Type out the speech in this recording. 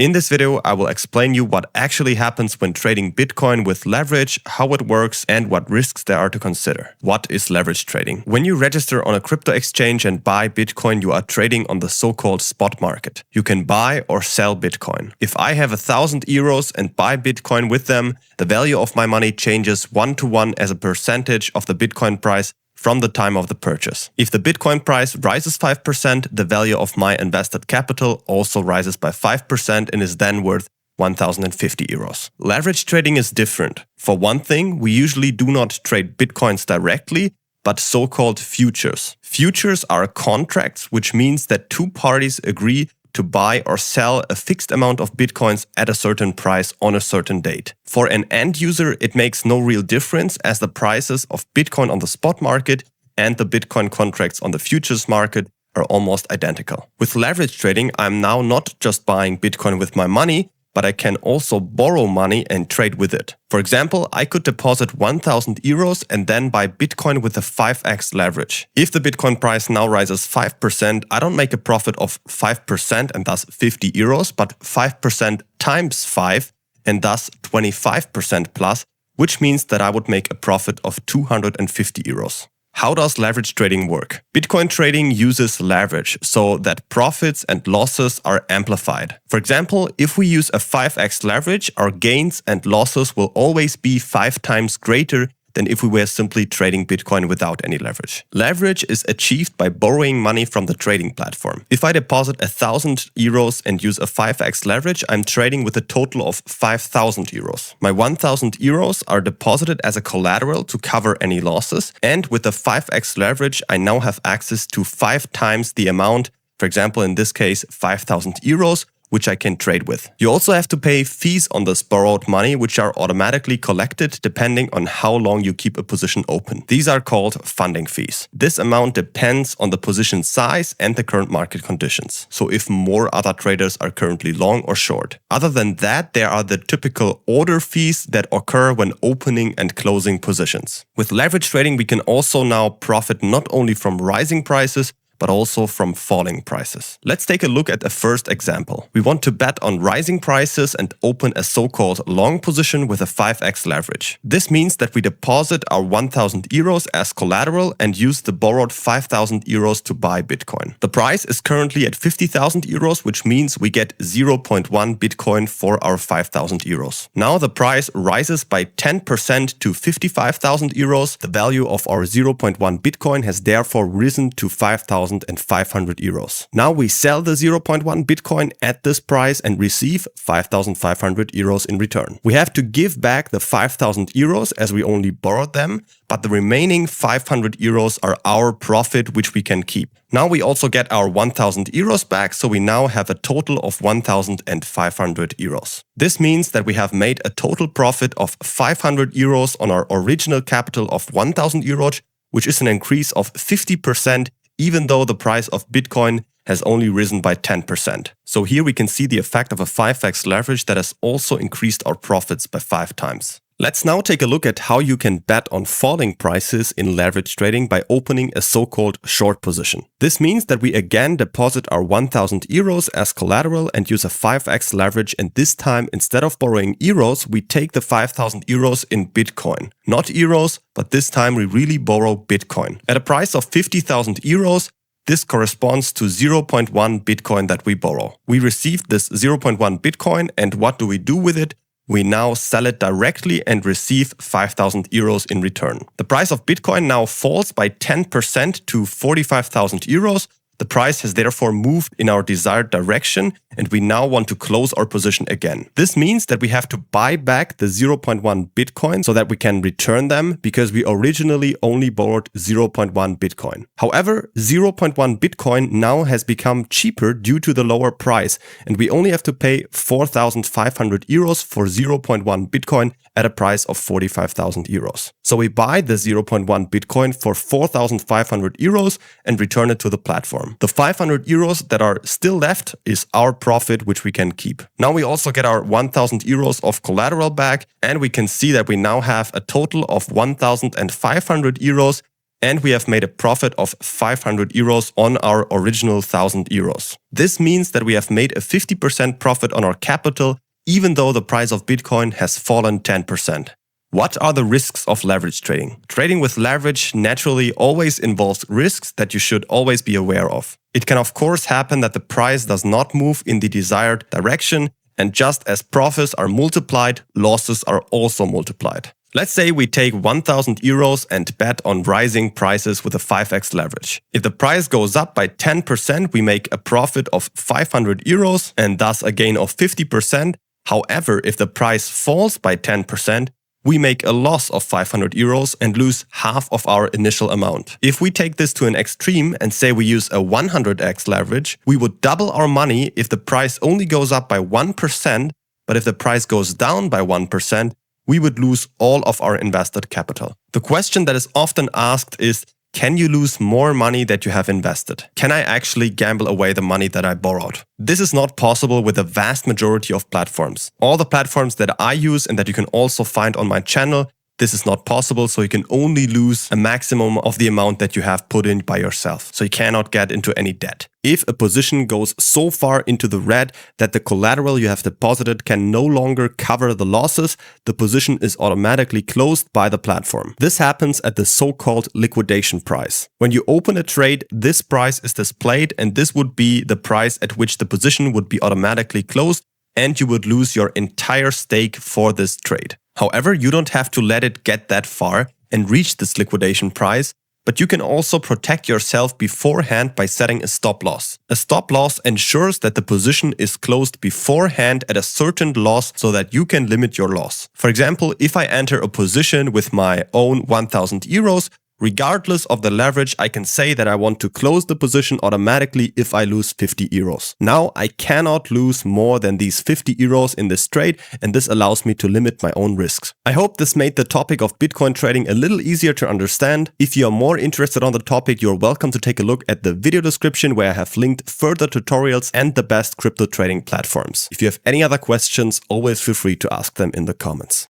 In this video, I will explain you what actually happens when trading Bitcoin with leverage, how it works, and what risks there are to consider. What is leverage trading? When you register on a crypto exchange and buy Bitcoin, you are trading on the so-called spot market. You can buy or sell Bitcoin. If I have 1,000 euros and buy Bitcoin with them, the value of my money changes 1-to-1 as a percentage of the Bitcoin price from the time of the purchase. If the Bitcoin price rises 5%, the value of my invested capital also rises by 5% and is then worth 1,050 euros. Leverage trading is different. For one thing, we usually do not trade Bitcoins directly, but so-called futures. Futures are contracts, which means that two parties agree to buy or sell a fixed amount of Bitcoins at a certain price on a certain date. For an end user, it makes no real difference as the prices of Bitcoin on the spot market and the Bitcoin contracts on the futures market are almost identical. With leverage trading, I'm now not just buying Bitcoin with my money, but I can also borrow money and trade with it. For example, I could deposit 1,000 euros and then buy Bitcoin with a 5x leverage. If the Bitcoin price now rises 5%, I don't make a profit of 5% and thus 50 euros, but 5% times 5 and thus 25% plus, which means that I would make a profit of 250 euros. How does leverage trading work? Bitcoin trading uses leverage so that profits and losses are amplified. For example, if we use a 5x leverage, our gains and losses will always be 5 times greater than if we were simply trading Bitcoin without any leverage. Leverage is achieved by borrowing money from the trading platform. If I deposit 1,000 euros and use a 5x leverage, I'm trading with a total of 5,000 euros. My 1,000 euros are deposited as a collateral to cover any losses, and with the 5x leverage, I now have access to 5 times the amount, for example, in this case, 5,000 euros, which I can trade with. You also have to pay fees on this borrowed money, which are automatically collected depending on how long you keep a position open. These are called funding fees. This amount depends on the position size and the current market conditions. So if more other traders are currently long or short. Other than that, there are the typical order fees that occur when opening and closing positions. With leverage trading, we can also now profit not only from rising prices, but also from falling prices. Let's take a look at a first example. We want to bet on rising prices and open a so-called long position with a 5x leverage. This means that we deposit our 1,000 euros as collateral and use the borrowed 5,000 euros to buy Bitcoin. The price is currently at 50,000 euros, which means we get 0.1 Bitcoin for our 5,000 euros. Now the price rises by 10% to 55,000 euros. The value of our 0.1 Bitcoin has therefore risen to 5,500 euros. Now we sell the 0.1 Bitcoin at this price and receive 5,500 euros in return. We have to give back the 5,000 euros as we only borrowed them, but the remaining 500 euros are our profit, which we can keep. Now we also get our 1,000 euros back, so we now have a total of 1,500 euros. This means that we have made a total profit of 500 euros on our original capital of 1,000 euros, which is an increase of 50%, even though the price of Bitcoin has only risen by 10%. So here we can see the effect of a 5x leverage that has also increased our profits by 5 times. Let's now take a look at how you can bet on falling prices in leverage trading by opening a so-called short position. This means that we again deposit our 1,000 euros as collateral and use a 5x leverage, and this time instead of borrowing euros, we take the 5,000 euros in Bitcoin. Not euros, but this time we really borrow Bitcoin. At a price of 50,000 euros, this corresponds to 0.1 Bitcoin that we borrow. We received this 0.1 Bitcoin, and what do we do with it? We now sell it directly and receive 5,000 euros in return. The price of Bitcoin now falls by 10% to 45,000 euros. The price has therefore moved in our desired direction, and we now want to close our position again. This means that we have to buy back the 0.1 Bitcoin so that we can return them, because we originally only borrowed 0.1 Bitcoin. However, 0.1 Bitcoin now has become cheaper due to the lower price, and we only have to pay 4,500 euros for 0.1 Bitcoin at a price of 45,000 euros. So we buy the 0.1 Bitcoin for 4,500 euros and return it to the platform. The 500 euros that are still left is our profit, which we can keep. Now we also get our 1,000 euros of collateral back, and we can see that we now have a total of 1,500 euros and we have made a profit of 500 euros on our original 1000 euros. This means that we have made a 50% profit on our capital, even though the price of Bitcoin has fallen 10%. What are the risks of leverage trading? Trading with leverage naturally always involves risks that you should always be aware of. It can of course happen that the price does not move in the desired direction, and just as profits are multiplied, losses are also multiplied. Let's say we take 1000 euros and bet on rising prices with a 5x leverage. If the price goes up by 10%, we make a profit of 500 euros and thus a gain of 50%. However, if the price falls by 10%, we make a loss of 500 euros and lose half of our initial amount. If we take this to an extreme and say we use a 100x leverage, we would double our money if the price only goes up by 1%, but if the price goes down by 1%, we would lose all of our invested capital. The question that is often asked is, can you lose more money that you have invested? Can I actually gamble away the money that I borrowed? This is not possible with the vast majority of platforms. All the platforms that I use and that you can also find on my channel, this is not possible, so you can only lose a maximum of the amount that you have put in by yourself. So you cannot get into any debt. If a position goes so far into the red that the collateral you have deposited can no longer cover the losses, the position is automatically closed by the platform. This happens at the so-called liquidation price. When you open a trade, this price is displayed, and this would be the price at which the position would be automatically closed, and you would lose your entire stake for this trade. However, you don't have to let it get that far and reach this liquidation price, but you can also protect yourself beforehand by setting a stop loss. A stop loss ensures that the position is closed beforehand at a certain loss so that you can limit your loss. For example, if I enter a position with my own 1000 euros, regardless of the leverage, I can say that I want to close the position automatically if I lose 50 euros. Now I cannot lose more than these 50 euros in this trade, and this allows me to limit my own risks. I hope this made the topic of Bitcoin trading a little easier to understand. If you are more interested on the topic, you're welcome to take a look at the video description where I have linked further tutorials and the best crypto trading platforms. If you have any other questions, always feel free to ask them in the comments.